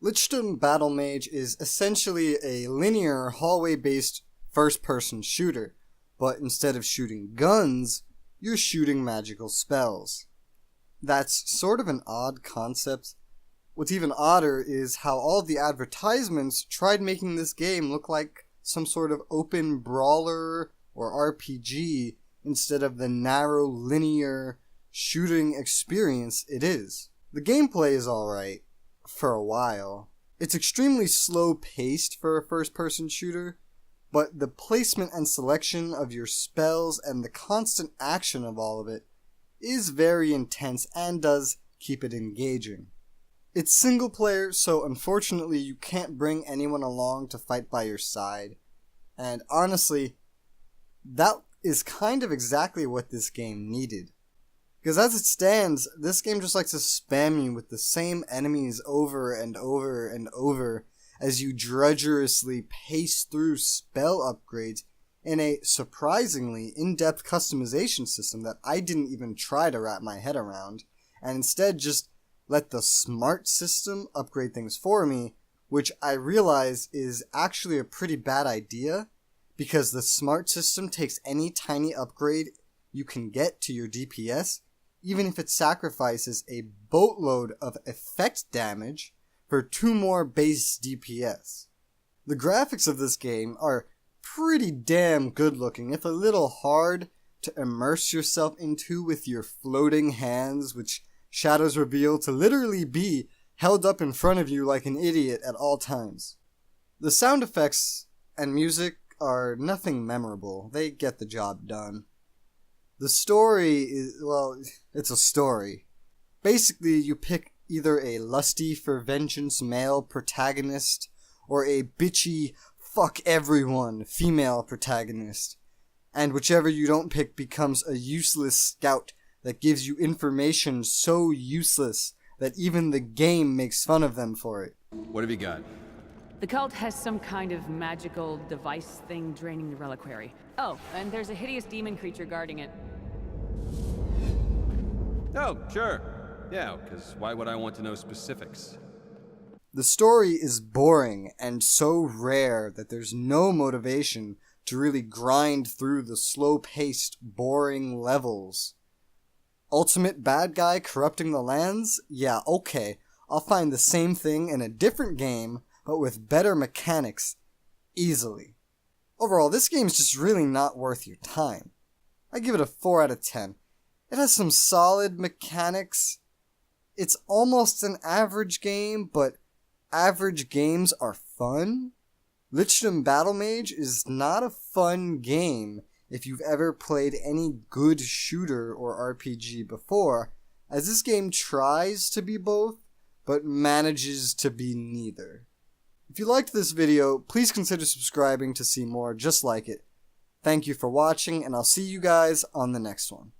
Lichdom Battlemage is essentially a linear hallway-based first-person shooter, but instead of shooting guns, you're shooting magical spells. That's sort of an odd concept. What's even odder is how all of the advertisements tried making this game look like some sort of open brawler or RPG instead of the narrow linear shooting experience it is. The gameplay is alright for a while. It's extremely slow-paced for a first-person shooter, but the placement and selection of your spells and the constant action of all of it is very intense and does keep it engaging. It's single player, so unfortunately you can't bring anyone along to fight by your side. And honestly, that is kind of exactly what this game needed. Because as it stands, this game just likes to spam you with the same enemies over and over and over as you drudgerously pace through spell upgrades in a surprisingly in-depth customization system that I didn't even try to wrap my head around, and instead just let the smart system upgrade things for me, which I realize is actually a pretty bad idea, because the smart system takes any tiny upgrade you can get to your DPS, even if it sacrifices a boatload of effect damage for 2 more base DPS. The graphics of this game are pretty damn good looking, if a little hard to immerse yourself into with your floating hands, which shadows reveal to literally be held up in front of you like an idiot at all times. The sound effects and music are nothing memorable. They get the job done. The story is, well, it's a story. Basically, you pick either a lusty for vengeance male protagonist or a bitchy fuck everyone female protagonist, and whichever you don't pick becomes a useless scout that gives you information so useless that even the game makes fun of them for it. What have you got? The cult has some kind of magical device thing draining the reliquary. Oh, and there's a hideous demon creature guarding it. Oh, sure. Yeah, because why would I want to know specifics? The story is boring and so rare that there's no motivation to really grind through the slow-paced, boring levels. Ultimate bad guy corrupting the lands? Yeah, okay. I'll find the same thing in a different game, but with better mechanics, easily. Overall, this game is just really not worth your time. I give it a 4 out of 10. It has some solid mechanics. It's almost an average game, but average games are fun. Lichdom Battlemage is not a fun game if you've ever played any good shooter or RPG before, as this game tries to be both, but manages to be neither. If you liked this video, please consider subscribing to see more just like it. Thank you for watching, and I'll see you guys on the next one.